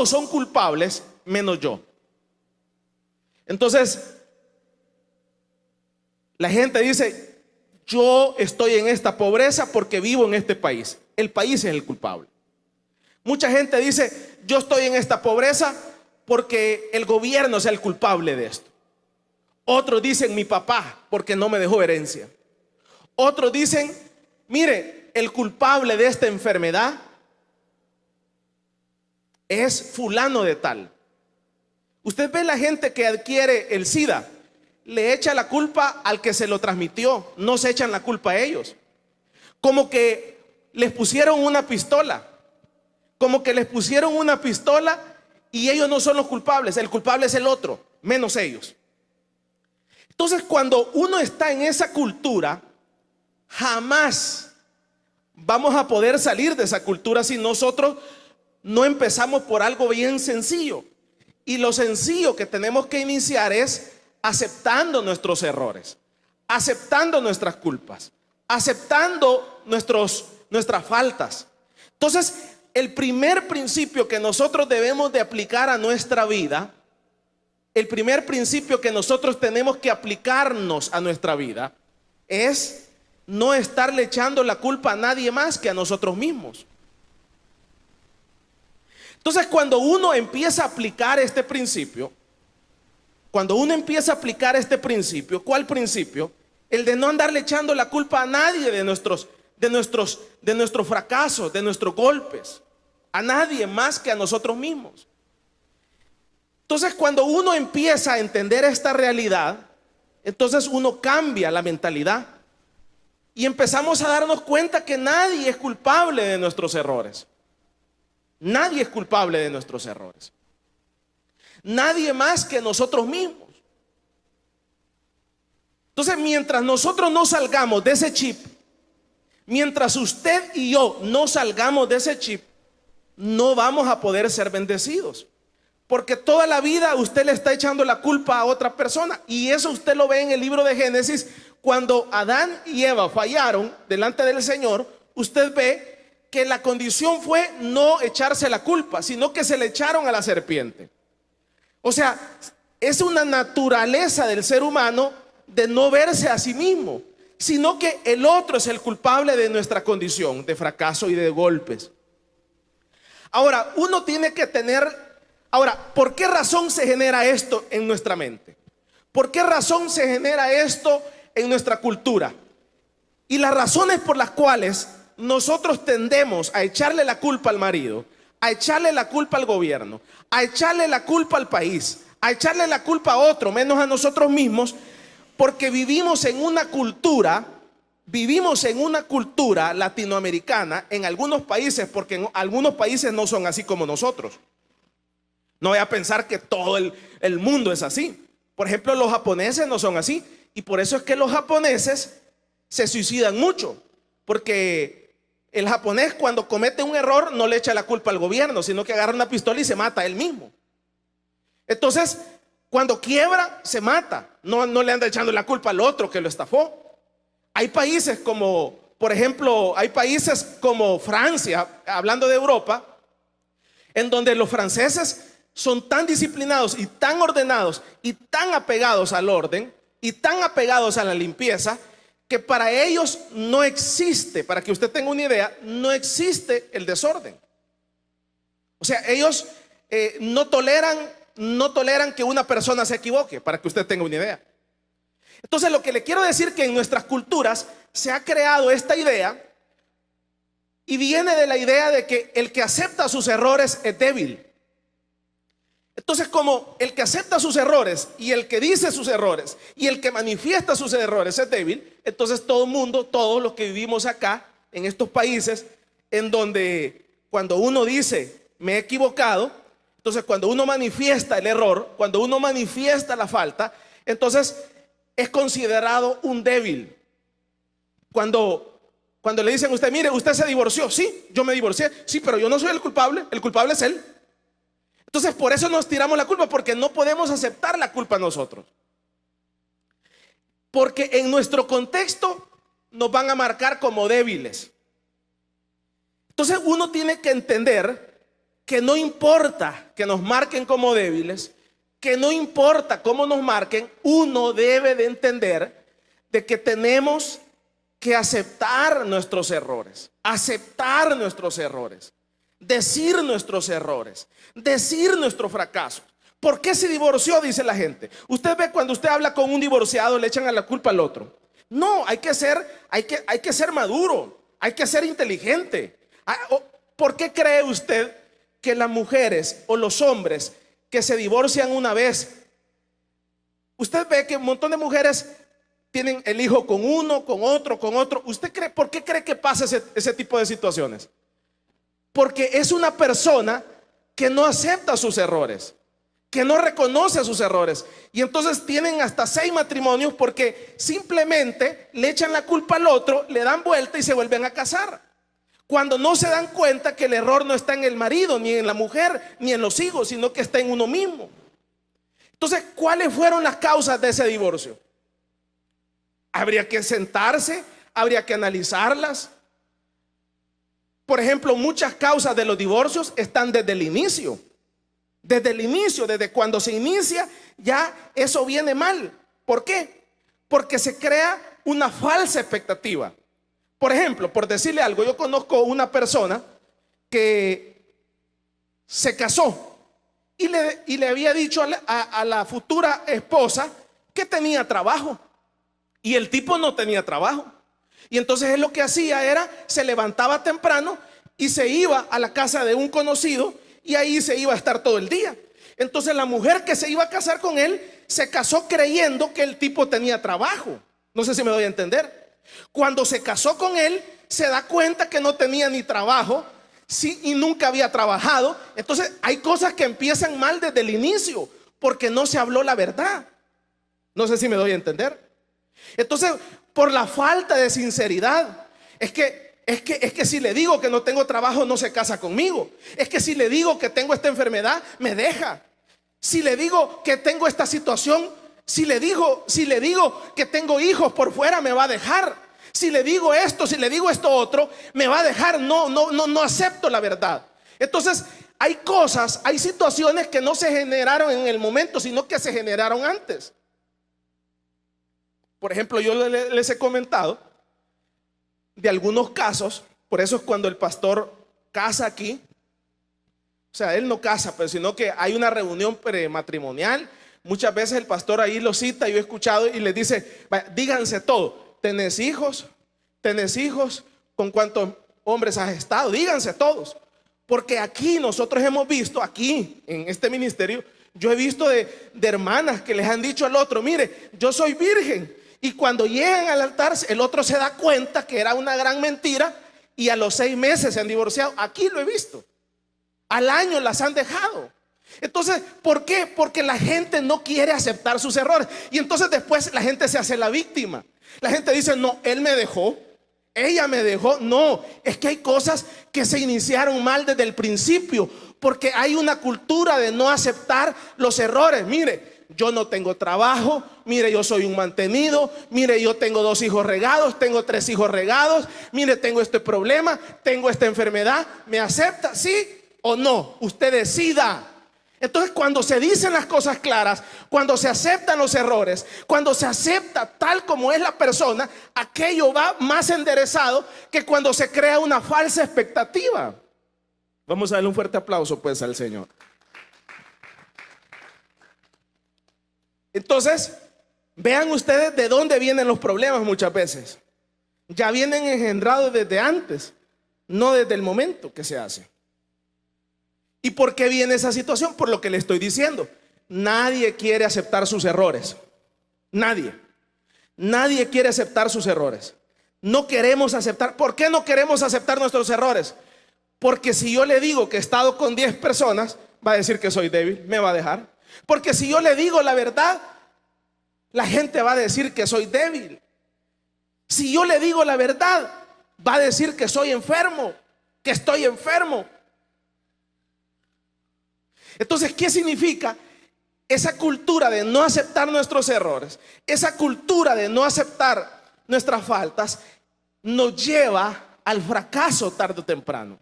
todos son culpables menos yo. Entonces, la gente dice, yo estoy en esta pobreza porque vivo en este país. El país es el culpable. Mucha gente dice, yo estoy en esta pobreza porque el gobierno es el culpable de esto. Otros dicen, mi papá, porque no me dejó herencia. Otros dicen, mire, el culpable de esta enfermedad es fulano de tal. Usted ve la gente que adquiere el SIDA, le echa la culpa al que se lo transmitió, no se echan la culpa a ellos. Como que les pusieron una pistola, y ellos no son los culpables, el culpable es el otro, menos ellos. Entonces, cuando uno está en esa cultura, jamás vamos a poder salir de esa cultura si nosotros no empezamos por algo bien sencillo. Y lo sencillo que tenemos que iniciar es aceptando nuestros errores, aceptando nuestras culpas, aceptando nuestras faltas. Entonces, el primer principio que nosotros debemos de aplicar a nuestra vida, el primer principio que nosotros tenemos que aplicarnos a nuestra vida es no estarle echando la culpa a nadie más que a nosotros mismos. Entonces, cuando uno empieza a aplicar este principio, ¿cuál principio? El de no andarle echando la culpa a nadie de nuestros fracasos, de nuestros golpes, a nadie más que a nosotros mismos. Entonces, cuando uno empieza a entender esta realidad, entonces uno cambia la mentalidad y empezamos a darnos cuenta que nadie es culpable de nuestros errores. Nadie es culpable de nuestros errores. Nadie más que nosotros mismos. Entonces, mientras nosotros no salgamos de ese chip, mientras usted y yo no salgamos de ese chip, no vamos a poder ser bendecidos. Porque toda la vida usted le está echando la culpa a otra persona. Y eso usted lo ve en el libro de Génesis. Cuando Adán y Eva fallaron delante del Señor, usted ve que la condición fue no echarse la culpa, sino que se le echaron a la serpiente. O sea, es una naturaleza del ser humano de no verse a sí mismo, sino que el otro es el culpable de nuestra condición de fracaso y de golpes. Ahora, uno tiene que tener... Ahora, ¿por qué razón se genera esto en nuestra mente? ¿Por qué razón se genera esto en nuestra cultura? Y las razones por las cuales nosotros tendemos a echarle la culpa al marido, a echarle la culpa al gobierno, a echarle la culpa al país, a echarle la culpa a otro, menos a nosotros mismos, porque vivimos en una cultura latinoamericana en algunos países, porque en algunos países no son así como nosotros. No voy a pensar que todo el mundo es así. Por ejemplo, los japoneses no son así. Y por eso es que los japoneses se suicidan mucho. Porque el japonés, cuando comete un error, no le echa la culpa al gobierno, sino que agarra una pistola y se mata a él mismo. Entonces, cuando quiebra, se mata. No le anda echando la culpa al otro que lo estafó. Hay países como, por ejemplo, Francia, hablando de Europa, en donde los franceses son tan disciplinados y tan ordenados y tan apegados al orden y tan apegados a la limpieza, que para ellos no existe, para que usted tenga una idea, no existe el desorden. O sea, ellos no toleran que una persona se equivoque, para que usted tenga una idea. Entonces, lo que le quiero decir que en nuestras culturas se ha creado esta idea, y viene de la idea de que el que acepta sus errores es débil. Entonces, como el que acepta sus errores y el que dice sus errores y el que manifiesta sus errores es débil, entonces todo el mundo, todos los que vivimos acá en estos países, en donde cuando uno dice me he equivocado, entonces cuando uno manifiesta el error, cuando uno manifiesta la falta, entonces es considerado un débil. Cuando le dicen a usted, mire, usted se divorció, sí, yo me divorcié, sí, pero yo no soy el culpable es él. Entonces, por eso nos tiramos la culpa, porque no podemos aceptar la culpa nosotros. Porque en nuestro contexto nos van a marcar como débiles. Entonces, uno tiene que entender que no importa que nos marquen como débiles, que no importa cómo nos marquen, uno debe de entender de que tenemos que aceptar nuestros errores, decir nuestros errores, decir nuestro fracaso. ¿Por qué se divorció? Dice la gente. Usted ve cuando usted habla con un divorciado, le echan a la culpa al otro. No, hay que ser maduro, hay que ser inteligente. ¿Por qué cree usted que las mujeres o los hombres que se divorcian una vez, usted ve que un montón de mujeres tienen el hijo con uno, con otro, con otro? ¿Usted cree, por qué cree que pasa ese tipo de situaciones? Porque es una persona que no acepta sus errores, que no reconoce sus errores. Y entonces tienen hasta 6 matrimonios porque simplemente le echan la culpa al otro, le dan vuelta y se vuelven a casar. Cuando no se dan cuenta que el error no está en el marido, ni en la mujer, ni en los hijos, sino que está en uno mismo. Entonces, ¿cuáles fueron las causas de ese divorcio? Habría que sentarse, habría que analizarlas. Por ejemplo, muchas causas de los divorcios están desde el inicio. Desde cuando se inicia, ya eso viene mal. ¿Por qué? Porque se crea una falsa expectativa. Por ejemplo, por decirle algo, yo conozco una persona que se casó y le había dicho a la futura esposa que tenía trabajo, y el tipo no tenía trabajo. Y entonces él lo que hacía era, se levantaba temprano y se iba a la casa de un conocido, y ahí se iba a estar todo el día. Entonces la mujer que se iba a casar con él se casó creyendo que el tipo tenía trabajo. No sé si me doy a entender. Cuando se casó con él, se da cuenta que no tenía ni trabajo, sí, y nunca había trabajado. Entonces hay cosas que empiezan mal desde el inicio porque no se habló la verdad. No sé si me doy a entender. Entonces, por la falta de sinceridad, es que si le digo que no tengo trabajo, no se casa conmigo. Es que si le digo que tengo esta enfermedad, me deja. Si le digo que tengo esta situación, si le digo que tengo hijos por fuera, me va a dejar. Si le digo esto otro, me va a dejar. No acepto la verdad. Entonces, hay situaciones que no se generaron en el momento, sino que se generaron antes. Por ejemplo, yo les he comentado de algunos casos. Por eso es cuando el pastor casa aquí, o sea, él no casa, pero sino que hay una reunión prematrimonial. Muchas veces el pastor ahí lo cita, yo he escuchado, y les dice: díganse todo. ¿Tenés hijos? ¿Con cuántos hombres has estado? Díganse todos. Porque aquí nosotros hemos visto, aquí en este ministerio, yo he visto de hermanas que les han dicho al otro: mire, yo soy virgen. Y cuando llegan al altar, el otro se da cuenta que era una gran mentira, y a los 6 meses se han divorciado. Aquí lo he visto. Al año las han dejado. Entonces, ¿por qué? Porque la gente no quiere aceptar sus errores. Y entonces después la gente se hace la víctima. La gente dice: no, él me dejó, ella me dejó. No, es que hay cosas que se iniciaron mal desde el principio, porque hay una cultura de no aceptar los errores. Mire, yo no tengo trabajo, mire, yo soy un mantenido, mire, yo tengo 2 hijos regados, tengo 3 hijos regados, mire, tengo este problema, tengo esta enfermedad. ¿Me acepta? ¿Sí o no? Usted decida. Entonces, cuando se dicen las cosas claras, cuando se aceptan los errores, cuando se acepta tal como es la persona, aquello va más enderezado que cuando se crea una falsa expectativa. Vamos a darle un fuerte aplauso pues al Señor. Entonces, vean ustedes de dónde vienen los problemas muchas veces. Ya vienen engendrados desde antes, no desde el momento que se hace. ¿Y por qué viene esa situación? Por lo que le estoy diciendo. Nadie quiere aceptar sus errores. Nadie quiere aceptar sus errores. No queremos aceptar. ¿Por qué no queremos aceptar nuestros errores? Porque si yo le digo que he estado con 10 personas, va a decir que soy débil, me va a dejar. Porque si yo le digo la verdad, la gente va a decir que soy débil. Si yo le digo la verdad, va a decir que soy enfermo, que estoy enfermo. Entonces, ¿qué significa? Esa cultura de no aceptar nuestros errores, esa cultura de no aceptar nuestras faltas, nos lleva al fracaso tarde o temprano.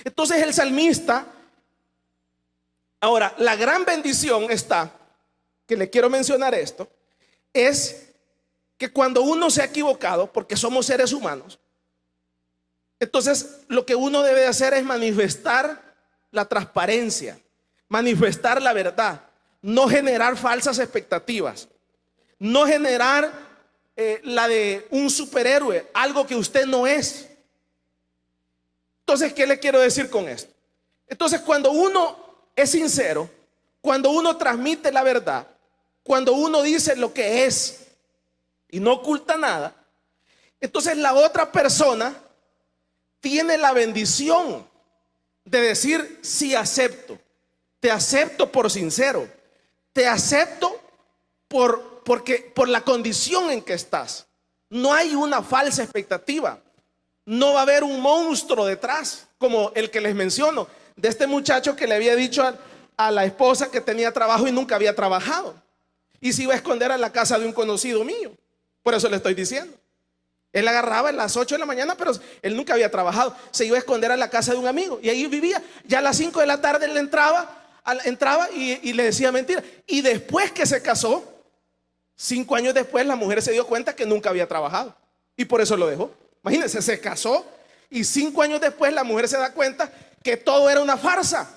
Entonces el salmista Ahora, la gran bendición está, que le quiero mencionar esto, es que cuando uno se ha equivocado, porque somos seres humanos, entonces lo que uno debe hacer es manifestar la transparencia, manifestar la verdad, no generar falsas expectativas, no generar la de un superhéroe, algo que usted no es. Entonces, ¿qué le quiero decir con esto? Entonces, cuando uno es sincero, cuando uno transmite la verdad, cuando uno dice lo que es y no oculta nada, entonces la otra persona tiene la bendición de decir: sí, acepto, te acepto por sincero, te acepto por la condición en que estás. No hay una falsa expectativa, no va a haber un monstruo detrás, como el que les menciono, de este muchacho que le había dicho a la esposa que tenía trabajo y nunca había trabajado, y se iba a esconder a la casa de un conocido mío. Por eso le estoy diciendo, él agarraba a las 8 de la mañana, pero él nunca había trabajado, se iba a esconder a la casa de un amigo y ahí vivía. Ya a las 5 de la tarde él entraba y le decía mentira. Y después que se casó, 5 años después, la mujer se dio cuenta que nunca había trabajado y por eso lo dejó. Imagínense, se casó y 5 años después la mujer se da cuenta que todo era una farsa.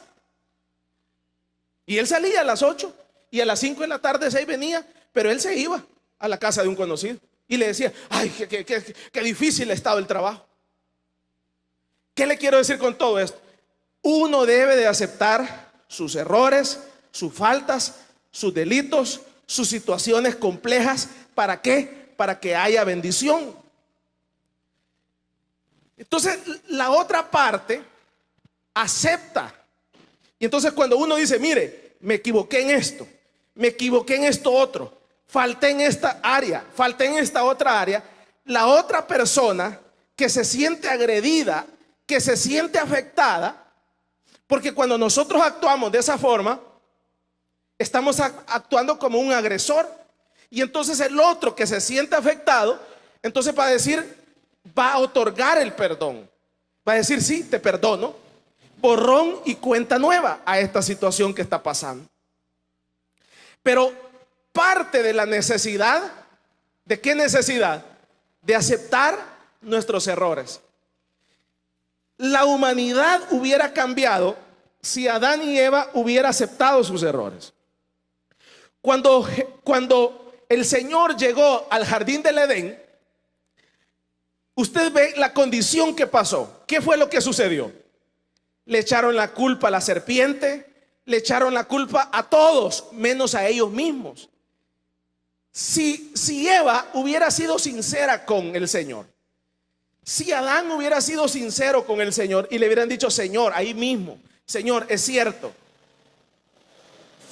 Y él salía a las 8 y a las 5 de la tarde 6 venía, pero él se iba a la casa de un conocido y le decía: ay, qué difícil ha estado el trabajo. ¿Qué le quiero decir con todo esto? Uno debe de aceptar sus errores, sus faltas, sus delitos, sus situaciones complejas. ¿Para qué? Para que haya bendición. Entonces la otra parte acepta. Y entonces cuando uno dice: mire, me equivoqué en esto, me equivoqué en esto otro, falté en esta área, falté en esta otra área, la otra persona que se siente agredida, que se siente afectada, porque cuando nosotros actuamos de esa forma, estamos actuando como un agresor. Y entonces el otro que se siente afectado, entonces va a otorgar el perdón, va a decir: sí, te perdono, borrón y cuenta nueva a esta situación que está pasando. Pero parte de la necesidad, ¿de qué necesidad? De aceptar nuestros errores. La humanidad hubiera cambiado si Adán y Eva hubieran aceptado sus errores. Cuando el Señor llegó al jardín del Edén, usted ve la condición que pasó. ¿Qué fue lo que sucedió? Le echaron la culpa a la serpiente, le echaron la culpa a todos, menos a ellos mismos. Si Eva hubiera sido sincera con el Señor, si Adán hubiera sido sincero con el Señor y le hubieran dicho: Señor, ahí mismo, Señor, es cierto,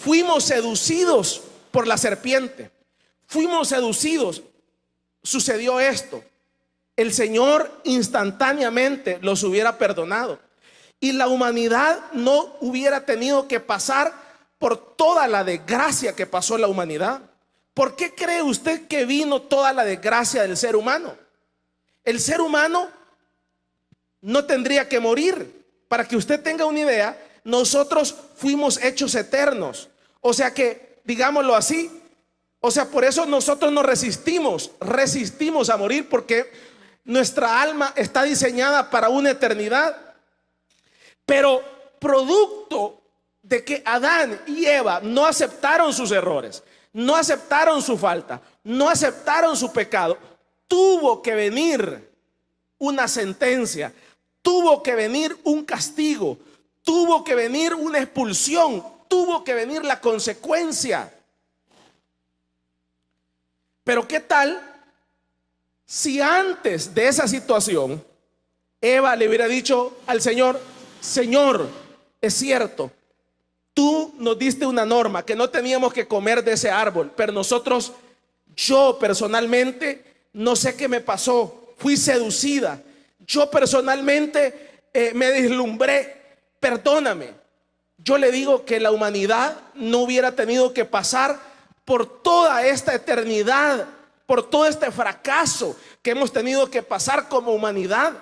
fuimos seducidos por la serpiente, fuimos seducidos, sucedió esto, el Señor instantáneamente los hubiera perdonado y la humanidad no hubiera tenido que pasar por toda la desgracia que pasó la humanidad. ¿Por qué cree usted que vino toda la desgracia del ser humano? El ser humano no tendría que morir. Para que usted tenga una idea, nosotros fuimos hechos eternos. O sea que, digámoslo así, o sea, por eso nosotros nos resistimos a morir, porque nuestra alma está diseñada para una eternidad. Pero producto de que Adán y Eva no aceptaron sus errores, no aceptaron su falta, no aceptaron su pecado, tuvo que venir una sentencia, tuvo que venir un castigo, tuvo que venir una expulsión, tuvo que venir la consecuencia. Pero ¿qué tal si antes de esa situación Eva le hubiera dicho al Señor: Señor, es cierto, tú nos diste una norma que no teníamos que comer de ese árbol, pero yo personalmente, no sé qué me pasó, fui seducida, yo personalmente me deslumbré, perdóname. Yo le digo que la humanidad no hubiera tenido que pasar por toda esta eternidad, por todo este fracaso que hemos tenido que pasar como humanidad.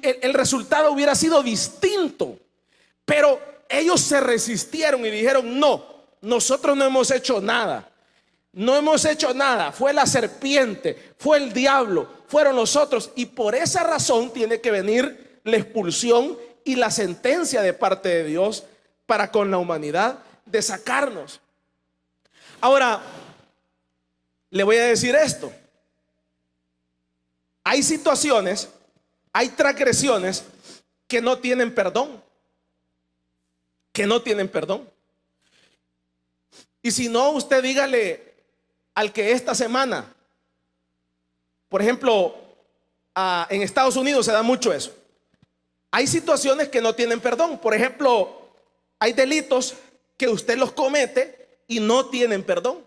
El resultado hubiera sido distinto. Pero ellos se resistieron y dijeron: no, nosotros no hemos hecho nada. No hemos hecho nada, fue la serpiente, fue el diablo, fueron nosotros. Y por esa razón tiene que venir la expulsión y la sentencia de parte de Dios para con la humanidad de sacarnos. Ahora, le voy a decir esto: hay situaciones, hay transgresiones que no tienen perdón, que no tienen perdón. Y si no, usted dígale al que esta semana, por ejemplo, en Estados Unidos se da mucho eso. Hay situaciones que no tienen perdón. Por ejemplo, hay delitos que usted los comete y no tienen perdón.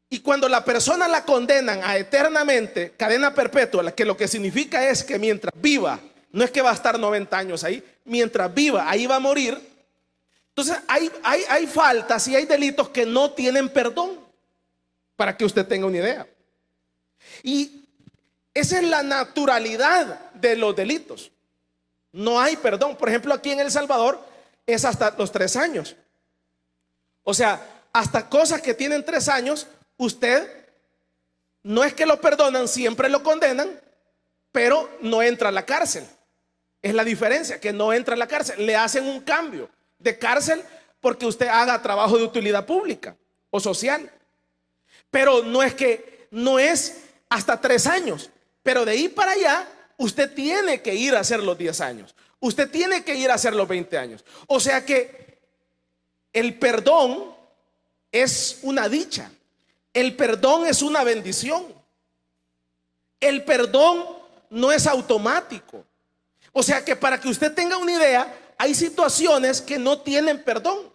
Y cuando la persona la condenan a eternamente, cadena perpetua, que lo que significa es que mientras viva, no es que va a estar 90 años ahí, mientras viva, ahí va a morir. Entonces hay faltas y hay delitos que no tienen perdón, para que usted tenga una idea. Y esa es la naturalidad de los delitos. No hay perdón. Por ejemplo, aquí en El Salvador es hasta los 3 años. O sea, hasta cosas que tienen 3 años, usted no es que lo perdonan, siempre lo condenan, pero no entra a la cárcel. Es la diferencia, que no entra a la cárcel. Le hacen un cambio de cárcel porque usted haga trabajo de utilidad pública o social. Pero no es hasta 3 años. Pero de ahí para allá, usted tiene que ir a hacer los 10 años. Usted tiene que ir a hacer los 20 años. O sea que el perdón es una dicha. El perdón es una bendición. El perdón no es automático. O sea que para que usted tenga una idea, hay situaciones que no tienen perdón.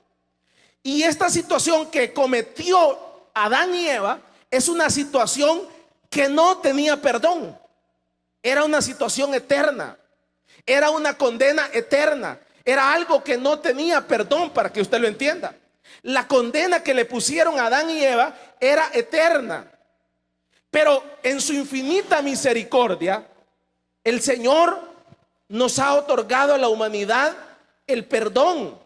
Y esta situación que cometió Adán y Eva es una situación que no tenía perdón. Era una situación eterna. Era una condena eterna. Era algo que no tenía perdón, para que usted lo entienda. La condena que le pusieron a Adán y Eva era eterna. Pero en su infinita misericordia, el Señor nos ha otorgado a la humanidad el perdón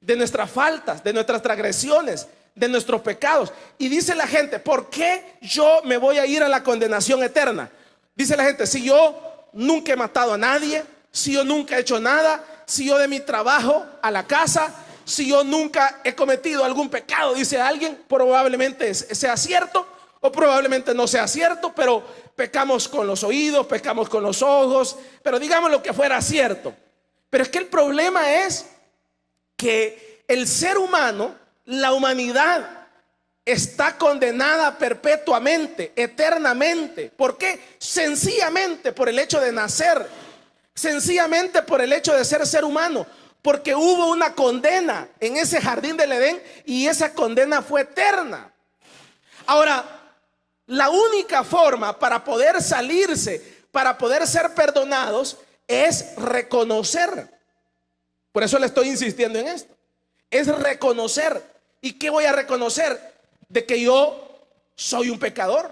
de nuestras faltas, de nuestras transgresiones, de nuestros pecados. Y dice la gente: ¿por qué yo me voy a ir a la condenación eterna? Dice la gente: si yo nunca he matado a nadie, si yo nunca he hecho nada, si yo de mi trabajo a la casa, si yo nunca he cometido algún pecado, dice alguien, probablemente sea cierto o probablemente no sea cierto, pero pecamos con los oídos, pecamos con los ojos, pero digamos lo que fuera cierto. Pero es que el problema es que el ser humano, la humanidad, está condenada perpetuamente, eternamente. ¿Por qué? Sencillamente por el hecho de nacer, sencillamente por el hecho de ser humano, porque hubo una condena en ese jardín del Edén y esa condena fue eterna. Ahora, la única forma para poder salirse, para poder ser perdonados, es reconocer. Por eso le estoy insistiendo en esto. Es reconocer. ¿Y qué voy a reconocer? De que yo soy un pecador.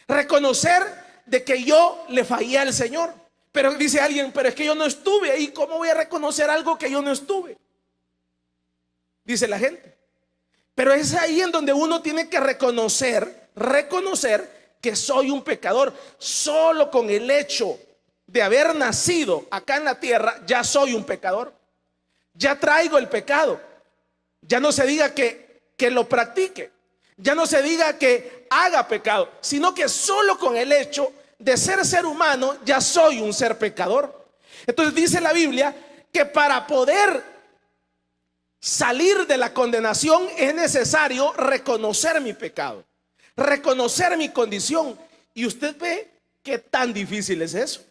Reconocer de que yo le fallé al Señor. Pero dice alguien: pero es que yo no estuve ahí. ¿Cómo voy a reconocer algo que yo no estuve? Dice la gente. Pero es ahí en donde uno tiene que reconocer que soy un pecador. Solo con el hecho de haber nacido acá en la tierra, ya soy un pecador. Ya traigo el pecado. Ya no se diga que lo practique. Ya no se diga que haga pecado, sino que solo con el hecho de ser humano, ya soy un ser pecador. Entonces dice la Biblia que para poder salir de la condenación es necesario reconocer mi pecado, reconocer mi condición. Y usted ve qué tan difícil es eso.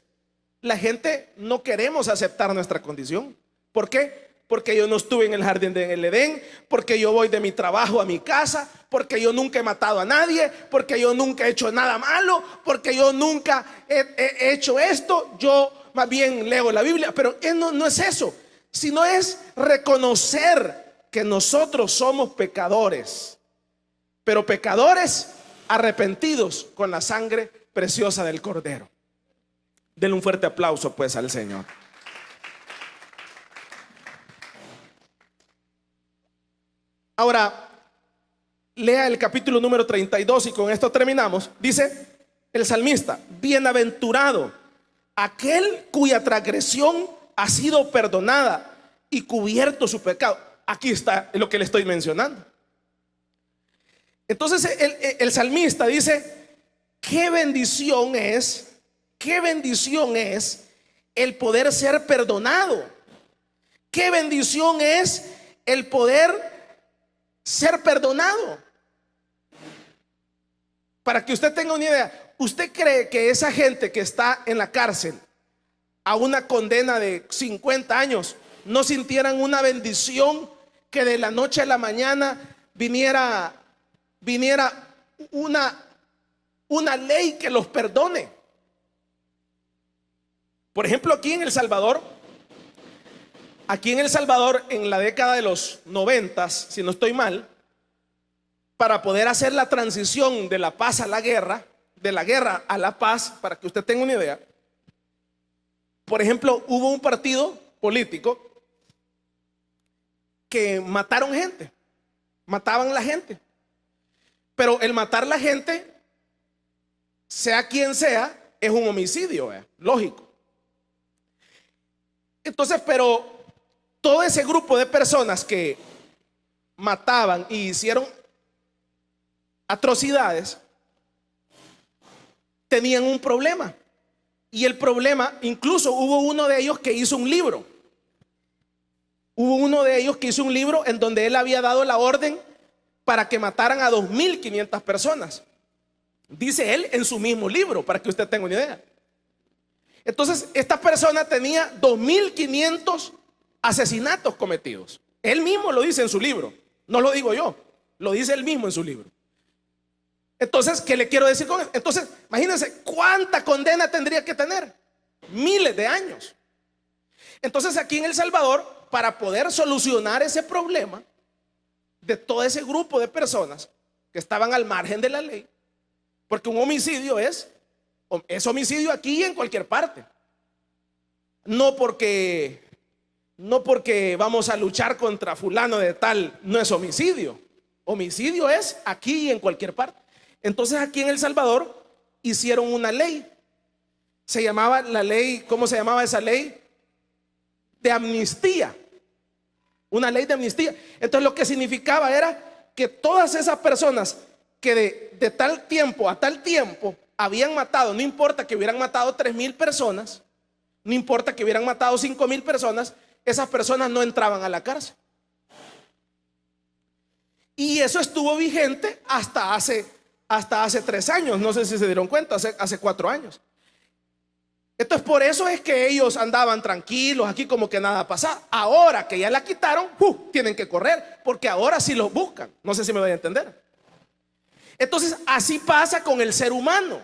La gente no queremos aceptar nuestra condición. ¿Por qué? Porque yo no estuve en el jardín del Edén, porque yo voy de mi trabajo a mi casa, porque yo nunca he matado a nadie, porque yo nunca he hecho nada malo, porque yo nunca he hecho esto. Yo más bien leo la Biblia, pero no es eso, sino es reconocer que nosotros somos pecadores, pero pecadores arrepentidos con la sangre preciosa del Cordero. Denle un fuerte aplauso pues al Señor. Ahora, lea el capítulo número 32 y con esto terminamos. Dice el salmista: bienaventurado aquel cuya transgresión ha sido perdonada y cubierto su pecado. Aquí está lo que le estoy mencionando. Entonces el salmista dice: qué bendición es el poder ser perdonado. Qué bendición es el poder ser perdonado. Para que usted tenga una idea, ¿usted cree que esa gente que está en la cárcel a una condena de 50 años no sintieran una bendición que de la noche a la mañana viniera una ley que los perdone? Por ejemplo, aquí en El Salvador, en la década de los 90, si no estoy mal, para poder hacer la transición de la paz a la guerra, de la guerra a la paz, para que usted tenga una idea, por ejemplo, hubo un partido político que mataron gente, mataban la gente. Pero el matar la gente, sea quien sea, es un homicidio, lógico. Entonces, pero todo ese grupo de personas que mataban y hicieron atrocidades tenían un problema. Y el problema, incluso hubo uno de ellos que hizo un libro. En donde él había dado la orden para que mataran a 2.500 personas. Dice él en su mismo libro, para que usted tenga una idea. Entonces, esta persona tenía 2.500 asesinatos cometidos. Él mismo lo dice en su libro. No lo digo yo, lo dice él mismo en su libro. Entonces, ¿qué le quiero decir con eso? Entonces, imagínense cuánta condena tendría que tener. Miles de años. Entonces, aquí en El Salvador, para poder solucionar ese problema de todo ese grupo de personas que estaban al margen de la ley, porque un homicidio es homicidio aquí y en cualquier parte. No porque vamos a luchar contra fulano de tal, no es homicidio. Homicidio es aquí y en cualquier parte. Entonces aquí en El Salvador hicieron una ley. Se llamaba la ley, ¿cómo se llamaba esa ley? De amnistía. Una ley de amnistía. Entonces lo que significaba era que todas esas personas que de tal tiempo a tal tiempo habían matado, no importa que hubieran matado 3.000 personas, no importa que hubieran matado 5.000 personas, esas personas no entraban a la cárcel. Y eso estuvo vigente hasta hace 3 años. No sé si se dieron cuenta, hace 4 años. Entonces por eso es que ellos andaban tranquilos aquí como que nada pasaba. Ahora que ya la quitaron, tienen que correr, porque ahora sí los buscan. No sé si me voy a entender. Entonces así pasa con el ser humano.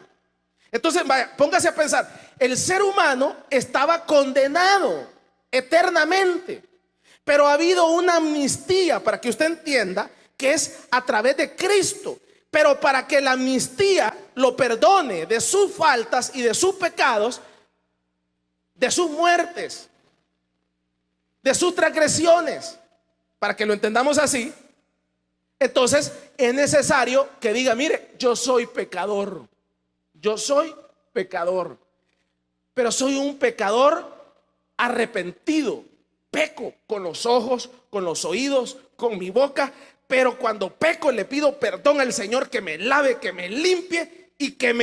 Entonces vaya, póngase a pensar. El ser humano estaba condenado eternamente, pero ha habido una amnistía, para que usted entienda, que es a través de Cristo. Pero para que la amnistía lo perdone de sus faltas y de sus pecados, de sus muertes, de sus transgresiones, para que lo entendamos así, entonces es necesario que diga: mire, yo soy pecador, pero soy un pecador arrepentido. Peco con los ojos, con los oídos, con mi boca, pero cuando peco le pido perdón al Señor, que me lave, que me limpie y que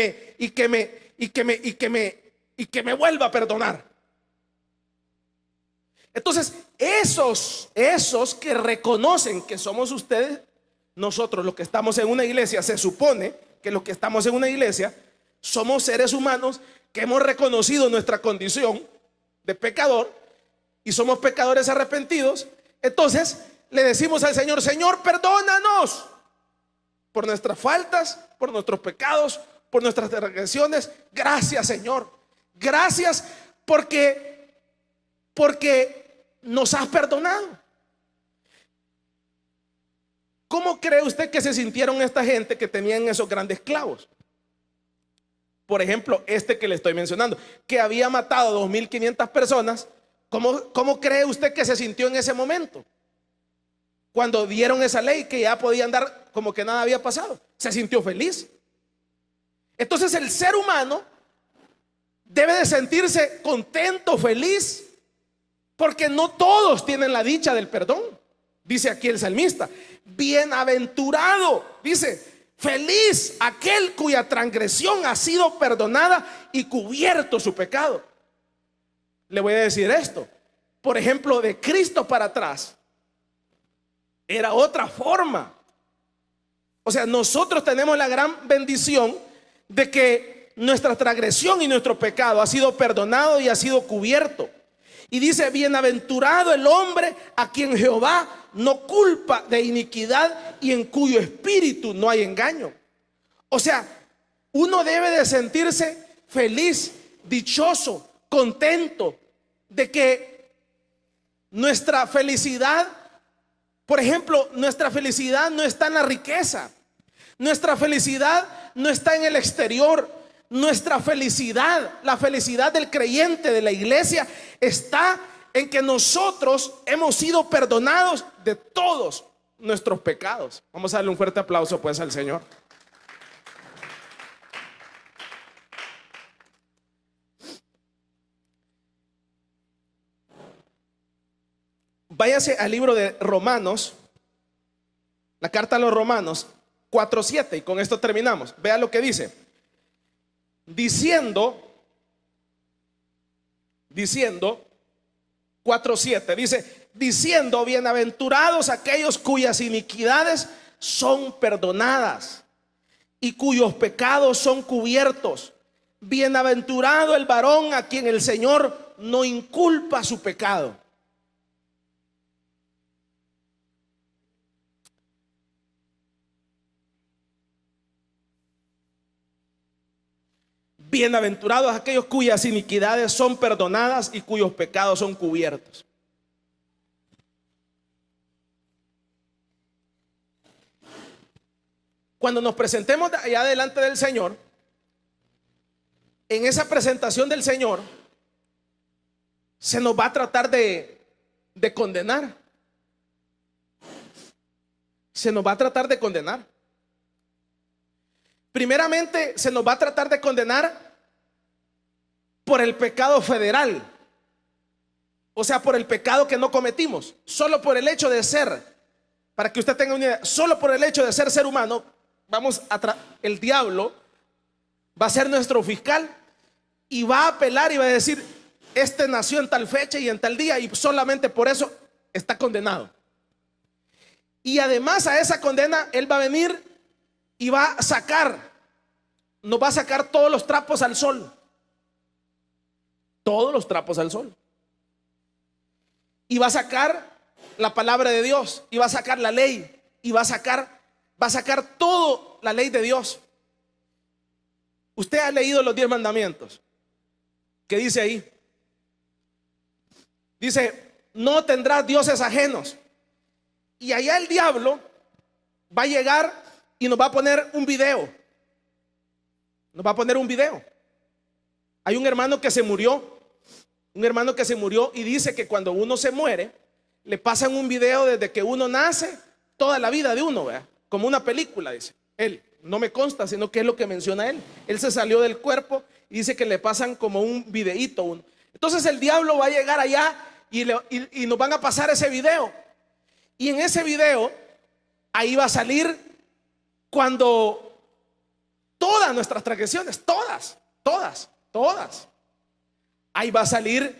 me vuelva a perdonar. Entonces, esos que reconocen que somos ustedes, nosotros los que estamos en una iglesia, se supone que los que estamos en una iglesia somos seres humanos que hemos reconocido nuestra condición de pecador y somos pecadores arrepentidos. Entonces le decimos al Señor: Señor, perdónanos por nuestras faltas, por nuestros pecados, por nuestras transgresiones. Gracias, Señor. Gracias porque nos has perdonado. ¿Cómo cree usted que se sintieron esta gente que tenían esos grandes clavos? Por ejemplo, este que le estoy mencionando, que había matado a 2.500 personas. ¿Cómo cree usted que se sintió en ese momento? cuando dieron esa ley que ya podía andar como que nada había pasado. Se sintió feliz. Entonces el ser humano debe de sentirse contento, feliz, porque no todos tienen la dicha del perdón. Dice aquí el salmista, bienaventurado, dice, feliz aquel cuya transgresión ha sido perdonada y cubierto su pecado. Le voy a decir esto, por ejemplo, de Cristo para atrás era otra forma. O sea, nosotros tenemos la gran bendición de que nuestra transgresión y nuestro pecado ha sido perdonado y ha sido cubierto. Y dice, bienaventurado el hombre a quien Jehová no culpa de iniquidad y en cuyo espíritu no hay engaño. O sea, uno debe de sentirse feliz, dichoso, contento de que nuestra felicidad, por ejemplo, nuestra felicidad no está en la riqueza. Nuestra felicidad no está en el exterior. Nuestra felicidad, la felicidad del creyente de la iglesia, está en que nosotros hemos sido perdonados de todos nuestros pecados. Vamos a darle un fuerte aplauso pues al Señor. Váyase al libro de Romanos, la carta a los Romanos 4:7, y con esto terminamos. Vea lo que dice. Diciendo 4:7, dice, diciendo, bienaventurados aquellos cuyas iniquidades son perdonadas y cuyos pecados son cubiertos. Bienaventurado el varón a quien el Señor no inculpa su pecado. Bienaventurados aquellos cuyas iniquidades son perdonadas y cuyos pecados son cubiertos. Cuando nos presentemos allá delante del Señor, en esa presentación del Señor, se nos va a tratar de condenar. Se nos va a tratar de condenar. Primeramente, se nos va a tratar de condenar por el pecado federal. O sea, por el pecado que no cometimos. Solo por el hecho de ser, para que usted tenga una idea, solo por el hecho de ser humano, el diablo va a ser nuestro fiscal y va a apelar y va a decir, este nació en tal fecha y en tal día y solamente por eso está condenado. Y además a esa condena él va a venir y nos va a sacar todos los trapos al sol. Todos los trapos al sol. Y va a sacar la palabra de Dios, y va a sacar la ley, y va a sacar toda la ley de Dios. Usted ha leído los 10 mandamientos. ¿Qué dice ahí? Dice, no tendrás dioses ajenos. Y allá el diablo va a llegar y nos va a poner un video. Nos va a poner un video. Hay un hermano que se murió. Un hermano que se murió y dice que cuando uno se muere, le pasan un video desde que uno nace, toda la vida de uno, ¿verdad? Como una película, dice. Él, no me consta, sino que es lo que menciona él. Él se salió del cuerpo y dice que le pasan como un videíto uno. Entonces el diablo va a llegar allá y nos van a pasar ese video. Y en ese video, ahí va a salir cuando todas nuestras transgresiones, todas. Ahí va a salir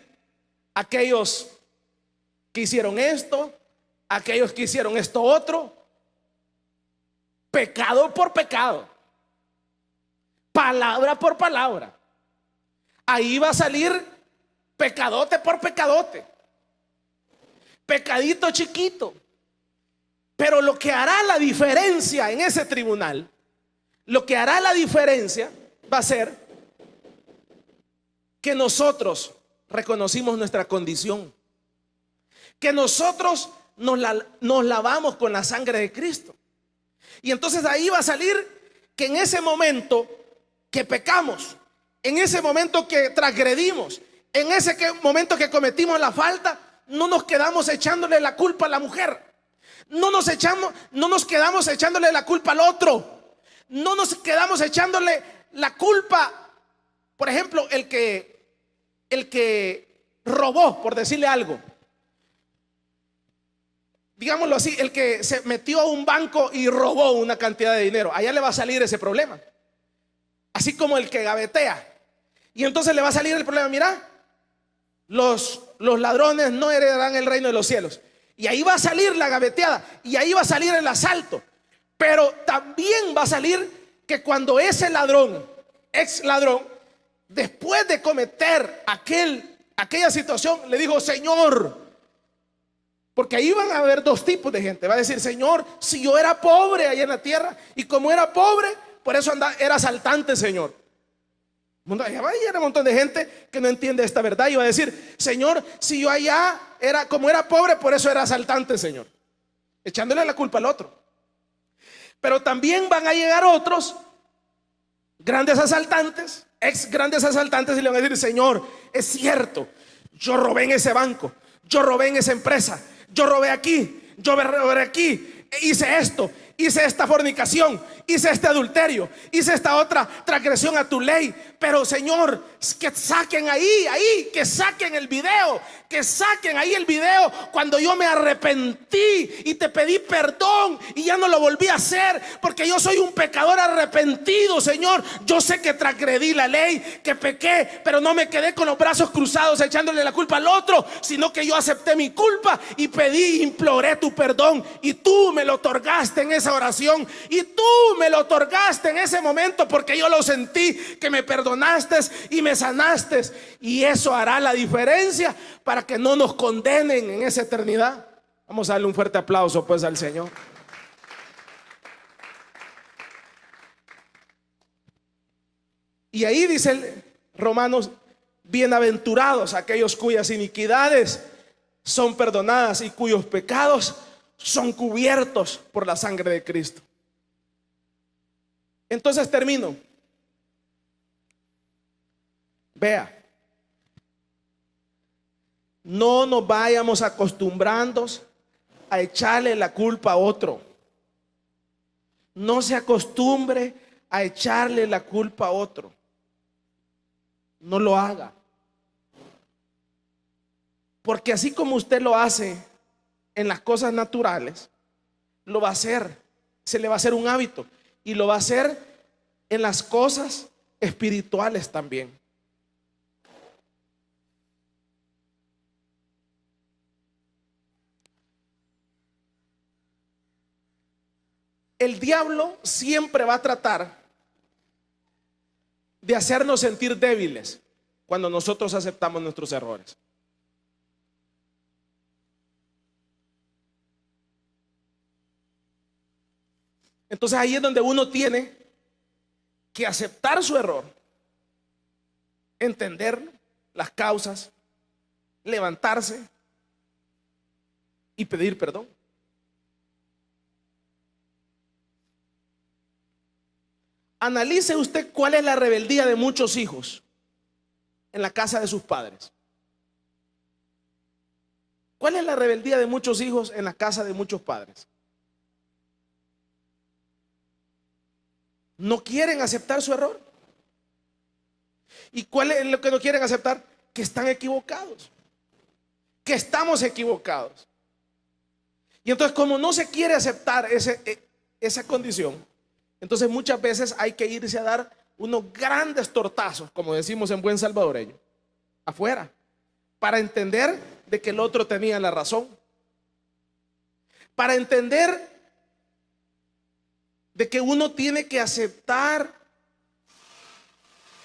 aquellos que hicieron esto, aquellos que hicieron esto otro, pecado por pecado, palabra por palabra. Ahí va a salir pecadote por pecadote, pecadito chiquito. Pero lo que hará la diferencia en ese tribunal, lo que hará la diferencia va a ser que nosotros reconocimos nuestra condición, que nosotros nos lavamos con la sangre de Cristo. Y entonces ahí va a salir que en ese momento que pecamos, en ese momento que transgredimos, en ese momento que cometimos la falta, no nos quedamos echándole la culpa a la mujer, No nos quedamos echándole la culpa al otro. No nos quedamos echándole la culpa. Por ejemplo, el que robó, por decirle algo. Digámoslo así, el que se metió a un banco y robó una cantidad de dinero, allá le va a salir ese problema. Así como el que gavetea. Y entonces le va a salir el problema, mira, los ladrones no heredarán el reino de los cielos. Y ahí va a salir la gaveteada, y ahí va a salir el asalto. Pero también va a salir que cuando ese ladrón, ex ladrón, después de cometer aquella situación, le dijo: Señor, porque ahí van a haber dos tipos de gente. Va a decir: Señor, si yo era pobre allá en la tierra, y como era pobre, por eso era asaltante, Señor. Allá hay un montón de gente que no entiende esta verdad y va a decir: Señor, si yo allá como era pobre, por eso era asaltante, Señor, echándole la culpa al otro. Pero también van a llegar otros grandes asaltantes, ex grandes asaltantes, y le van a decir: Señor, es cierto, yo robé en ese banco, yo robé en esa empresa, yo robé aquí, yo robé aquí, hice esto, hice esta fornicación, hice este adulterio, hice esta otra transgresión a tu ley. Pero Señor, que saquen que saquen el video, que saquen ahí el video cuando yo me arrepentí y te pedí perdón y ya no lo volví a hacer, porque yo soy un pecador arrepentido, Señor. Yo sé que transgredí la ley, que pequé, pero no me quedé con los brazos cruzados echándole la culpa al otro, sino que yo acepté mi culpa y pedí, imploré tu perdón, y tú me lo otorgaste en esa oración, y tú me lo otorgaste en ese momento, porque yo lo sentí, que me perdonaste y me sanaste. Y eso hará la diferencia para que no nos condenen en esa eternidad. Vamos a darle un fuerte aplauso pues al Señor. Y ahí dice Romanos: bienaventurados aquellos cuyas iniquidades son perdonadas y cuyos pecados son cubiertos por la sangre de Cristo. Entonces termino. Vea, no nos vayamos acostumbrando a echarle la culpa a otro. No se acostumbre a echarle la culpa a otro. No lo haga. Porque así como usted lo hace en las cosas naturales, lo va a hacer, se le va a hacer un hábito, y lo va a hacer en las cosas espirituales también. El diablo siempre va a tratar de hacernos sentir débiles cuando nosotros aceptamos nuestros errores. Entonces ahí es donde uno tiene que aceptar su error, entender las causas, levantarse y pedir perdón. Analice usted cuál es la rebeldía de muchos hijos en la casa de sus padres. ¿Cuál es la rebeldía de muchos hijos en la casa de muchos padres? No quieren aceptar su error. ¿Y cuál es lo que no quieren aceptar? Que están equivocados, que estamos equivocados. Y entonces, como no se quiere aceptar esa condición, entonces muchas veces hay que irse a dar unos grandes tortazos, como decimos en buen salvadoreño, afuera, para entender de que el otro tenía la razón, para entender de que uno tiene que aceptar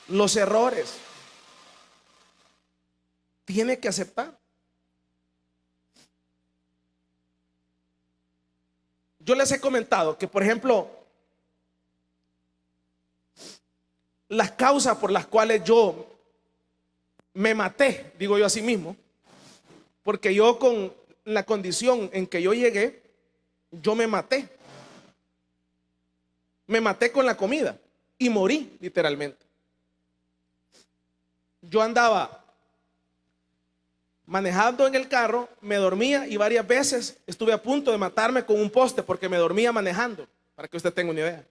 los errores. Tiene que aceptar. Yo les he comentado que, por ejemplo, las causas por las cuales yo me maté, digo yo a sí mismo, porque yo, con la condición en que yo llegué, yo me maté. Me maté con la comida y morí literalmente. Yo andaba manejando en el carro, me dormía y varias veces estuve a punto de matarme con un poste porque me dormía manejando, para que usted tenga una idea.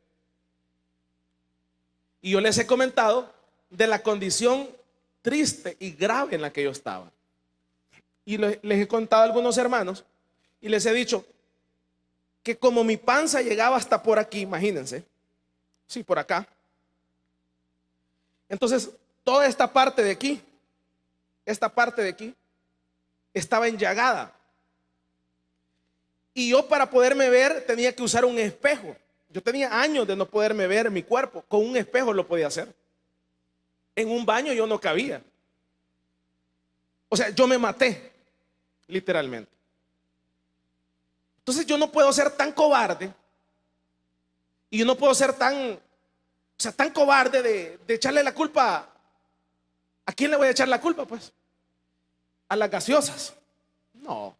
Y yo les he comentado de la condición triste y grave en la que yo estaba. Y les he contado a algunos hermanos y les he dicho que como mi panza llegaba hasta por aquí, imagínense, sí, por acá. Entonces, toda esta parte de aquí estaba enllagada. Y yo, para poderme ver, tenía que usar un espejo. Yo tenía años de no poderme ver mi cuerpo. Con un espejo lo podía hacer. En un baño yo no cabía. O sea, yo me maté, literalmente. Entonces yo no puedo ser tan cobarde. Y yo no puedo ser tan cobarde de echarle la culpa. ¿A quién le voy a echar la culpa, pues? ¿A las gaseosas? No.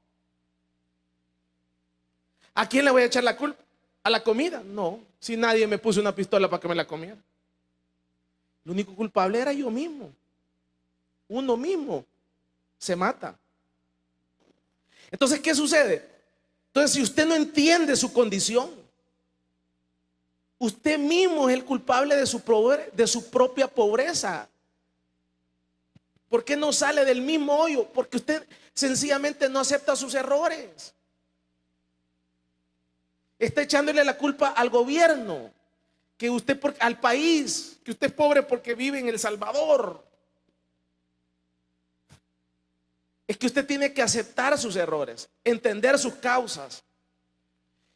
¿A quién le voy a echar la culpa? ¿A la comida? No. Si nadie me puso una pistola para que me la comiera. El único culpable era yo mismo. Uno mismo se mata. Entonces, ¿qué sucede? Entonces, si usted no entiende su condición, usted mismo es el culpable de su propia pobreza. ¿Por qué no sale del mismo hoyo? Porque usted sencillamente no acepta sus errores. Está echándole la culpa al gobierno, al país, que usted es pobre porque vive en El Salvador. Es que usted tiene que aceptar sus errores, entender sus causas.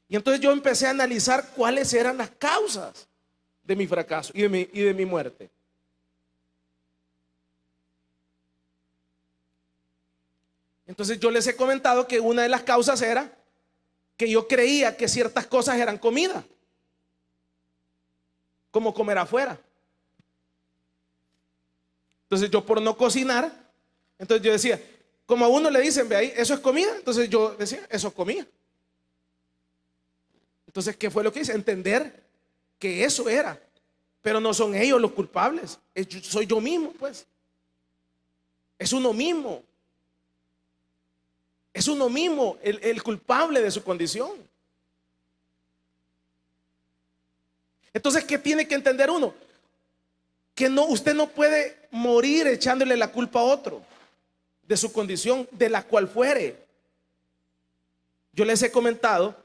Y entonces yo empecé a analizar cuáles eran las causas de mi fracaso y de mi muerte. Entonces yo les he comentado que una de las causas era que yo creía que ciertas cosas eran comida, como comer afuera. Entonces yo, por no cocinar, entonces yo decía, como a uno le dicen, ve ahí, eso es comida. Entonces yo decía, eso comía. Entonces, ¿qué fue lo que hice? Entender que eso era. Pero no son ellos los culpables, soy yo mismo, pues. Es uno mismo. Es uno mismo el culpable de su condición. Entonces, ¿qué tiene que entender uno? Que usted no puede morir echándole la culpa a otro de su condición, de la cual fuere. Yo les he comentado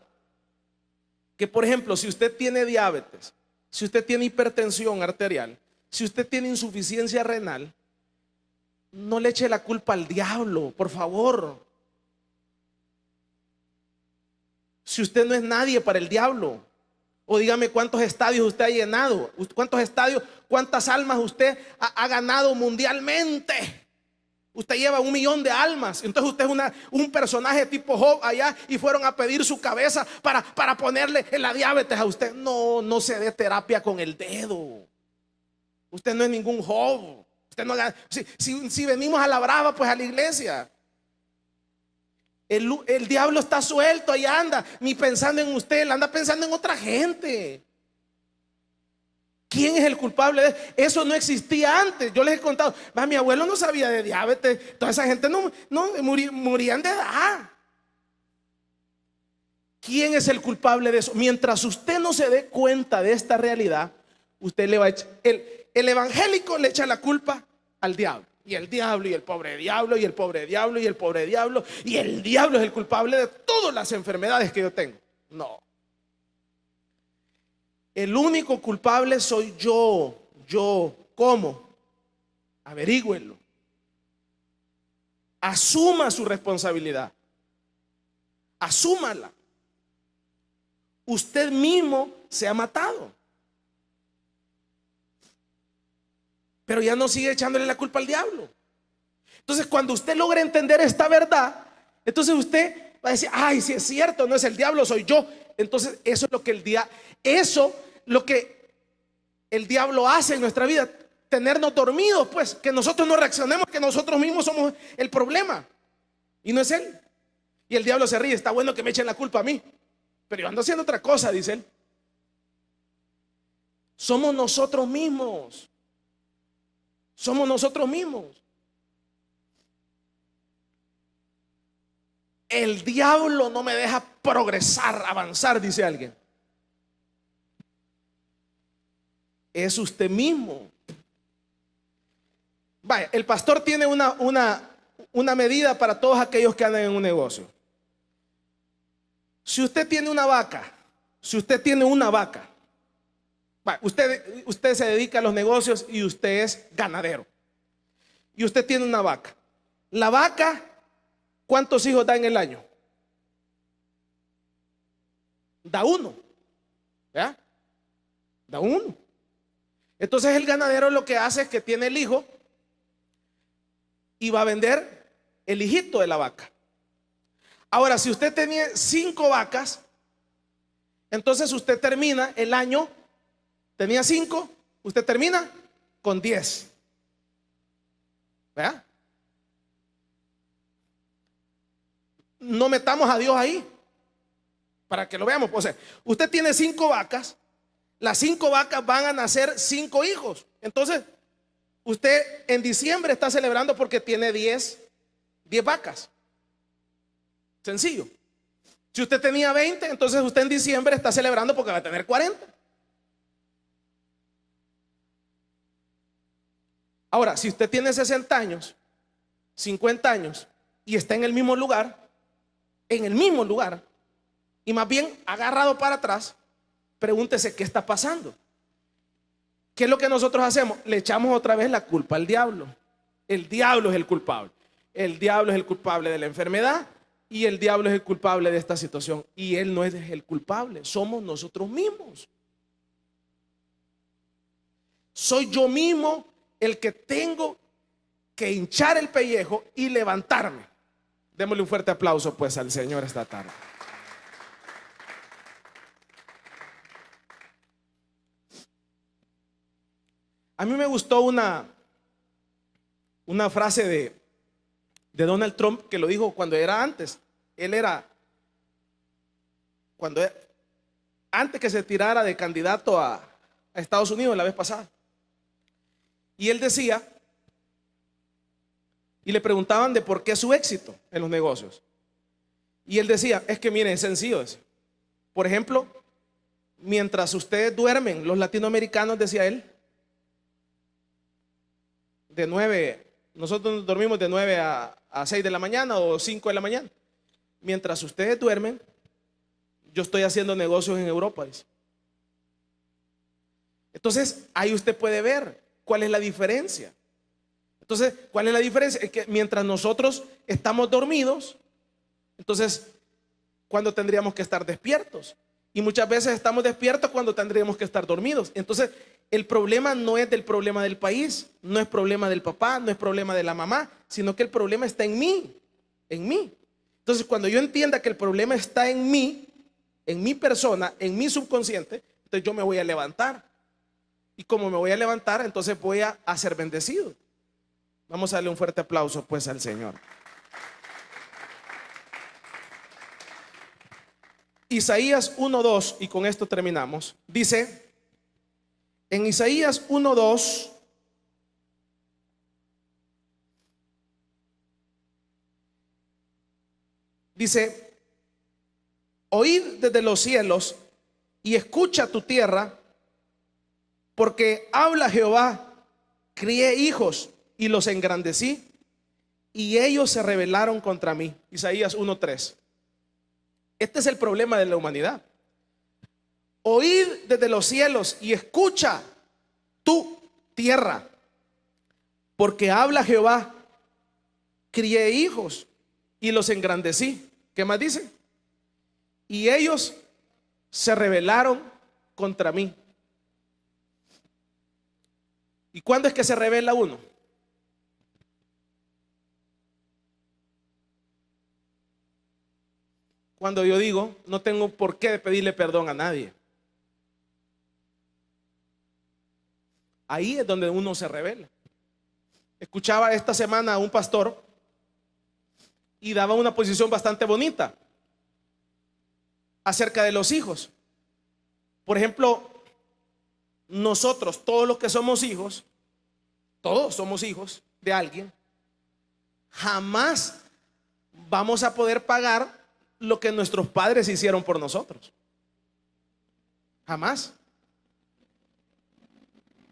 que, por ejemplo, si usted tiene diabetes, si usted tiene hipertensión arterial, si usted tiene insuficiencia renal, no le eche la culpa al diablo, por favor. Si usted no es nadie para el diablo. O dígame cuántos estadios usted ha llenado, cuántas almas usted ha ganado mundialmente. Usted lleva 1 millón de almas. Entonces usted es un personaje tipo Job allá y fueron a pedir su cabeza para ponerle en la diabetes a usted. No se dé terapia con el dedo. Usted no es ningún Job. Usted no haga, si venimos a la brava, pues a la iglesia. El diablo está suelto, ahí anda, ni pensando en usted, él anda pensando en otra gente. ¿Quién es el culpable de eso? Eso no existía antes. Yo les he contado, mi abuelo no sabía de diabetes, toda esa gente no morían de edad. ¿Quién es el culpable de eso? Mientras usted no se dé cuenta de esta realidad, usted le va a echar, el evangélico le echa la culpa al diablo. Y el diablo, y el pobre diablo, y el pobre diablo, y el pobre diablo, y el diablo es el culpable de todas las enfermedades que yo tengo. No. El único culpable soy yo. ¿Cómo? Averígüenlo. Asuma su responsabilidad. Asúmala. Usted mismo se ha matado. Pero ya no sigue echándole la culpa al diablo. Entonces, cuando usted logra entender esta verdad, entonces usted va a decir, ay, si es cierto, no es el diablo, soy yo. Entonces, eso es lo que el diablo hace en nuestra vida, tenernos dormidos, pues, que nosotros no reaccionemos, que nosotros mismos somos el problema y no es él. Y el diablo se ríe, está bueno que me echen la culpa a mí, pero yo ando haciendo otra cosa, dice él. Somos nosotros mismos. Somos nosotros mismos. El diablo no me deja progresar, avanzar, dice alguien. Es usted mismo. Vaya, el pastor tiene una medida para todos aquellos que andan en un negocio. Si usted tiene una vaca, vaya, usted se dedica a los negocios y usted es ganadero. Y usted tiene una vaca. La vaca, ¿cuántos hijos da en el año? Da uno. ¿Ya? Da uno. Entonces el ganadero lo que hace es que tiene el hijo y va a vender el hijito de la vaca. Ahora, si usted tenía 5 vacas, entonces usted termina el año, tenía 5, usted termina con 10. ¿Verdad? No metamos a Dios ahí para que lo veamos. O sea, usted tiene 5 vacas, las 5 vacas van a nacer 5 hijos. Entonces, usted en diciembre está celebrando porque tiene 10 vacas. Sencillo. Si usted tenía 20, entonces usted en diciembre está celebrando porque va a tener 40. Ahora, si usted tiene 60 años, 50 años y está en el mismo lugar, y más bien agarrado para atrás, pregúntese qué está pasando. ¿Qué es lo que nosotros hacemos? Le echamos otra vez la culpa al diablo. El diablo es el culpable. El diablo es el culpable de la enfermedad y el diablo es el culpable de esta situación. Y él no es el culpable, somos nosotros mismos. Soy yo mismo el que tengo que hinchar el pellejo y levantarme. Démosle un fuerte aplauso pues al Señor esta tarde. A mí me gustó una frase de Donald Trump que lo dijo cuando era antes. Él era, antes que se tirara de candidato a Estados Unidos la vez pasada. Y él decía, y le preguntaban de por qué su éxito en los negocios. Y él decía, es que miren, es sencillo. Por ejemplo, mientras ustedes duermen, los latinoamericanos, decía él, de 9, nosotros dormimos de 9 a 6 de la mañana o 5 de la mañana. Mientras ustedes duermen, yo estoy haciendo negocios en Europa, dice. Entonces, ahí usted puede ver cuál es la diferencia. Entonces, ¿cuál es la diferencia? Es que mientras nosotros estamos dormidos, entonces, ¿cuándo tendríamos que estar despiertos? Y muchas veces estamos despiertos cuando tendríamos que estar dormidos. Entonces, el problema no es del problema del país, no es problema del papá, no es problema de la mamá, sino que el problema está en mí, en mí. Entonces, cuando yo entienda que el problema está en mí, en mi persona, en mi subconsciente, entonces yo me voy a levantar. Y como me voy a levantar, entonces voy a ser bendecido. Vamos a darle un fuerte aplauso pues al Señor. Isaías 1:2, y con esto terminamos. Dice, en Isaías 1:2, dice, oíd desde los cielos y escucha tu tierra, porque habla Jehová, crié hijos y los engrandecí, y ellos se rebelaron contra mí. Isaías 1:3. Este es el problema de la humanidad. Oíd desde los cielos y escucha tu tierra, porque habla Jehová, crié hijos y los engrandecí. ¿Qué más dice? Y ellos se rebelaron contra mí. ¿Y cuándo es que se rebela uno? Cuando yo digo, no tengo por qué pedirle perdón a nadie. Ahí es donde uno se rebela. Escuchaba esta semana a un pastor y daba una posición bastante bonita acerca de los hijos. Por ejemplo, nosotros, todos los que somos hijos, todos somos hijos de alguien, jamás vamos a poder pagar lo que nuestros padres hicieron por nosotros. Jamás.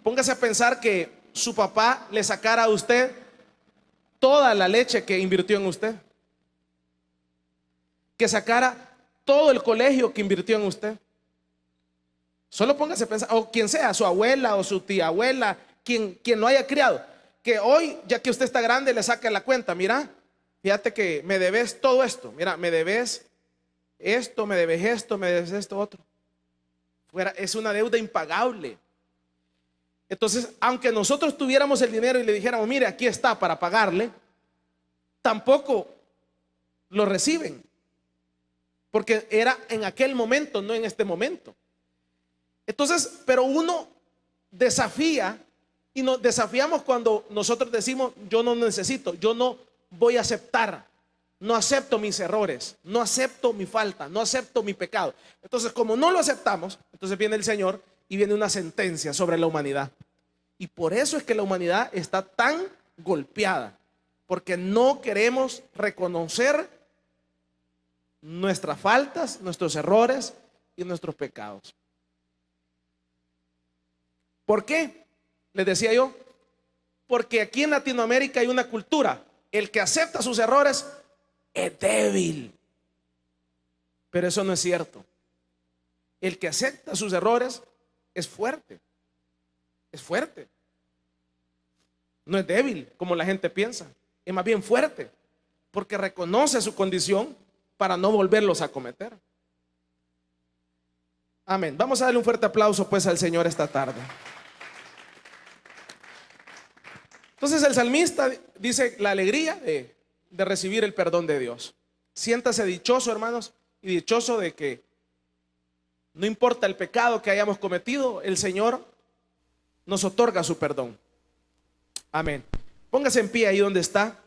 Póngase a pensar que su papá le sacara a usted toda la leche que invirtió en usted, que sacara todo el colegio que invirtió en usted. Solo póngase a pensar, o quien sea, su abuela o su tía abuela, quien lo haya criado, que hoy, ya que usted está grande, le saque la cuenta. Mira, fíjate que me debes todo esto. Mira, me debes esto, me debes esto, me debes esto otro. Es una deuda impagable. Entonces, aunque nosotros tuviéramos el dinero y le dijéramos, mire, aquí está para pagarle, tampoco lo reciben, porque era en aquel momento, no en este momento. Entonces, pero uno desafía, y nos desafiamos cuando nosotros decimos, yo no necesito, yo no voy a aceptar, no acepto mis errores, no acepto mi falta, no acepto mi pecado. Entonces, como no lo aceptamos, entonces viene el Señor y viene una sentencia sobre la humanidad. Y por eso es que la humanidad está tan golpeada, porque no queremos reconocer nuestras faltas, nuestros errores y nuestros pecados. ¿Por qué? Les decía yo, porque aquí en Latinoamérica hay una cultura, el que acepta sus errores es débil. Pero eso no es cierto. El que acepta sus errores es fuerte. Es fuerte. No es débil como la gente piensa. Es más bien fuerte, porque reconoce su condición para no volverlos a cometer. Amén. Vamos a darle un fuerte aplauso pues al Señor esta tarde. Entonces el salmista dice la alegría de recibir el perdón de Dios. Siéntase dichoso, hermanos, y dichoso de que no importa el pecado que hayamos cometido, el Señor nos otorga su perdón. Amén. Póngase en pie ahí donde está.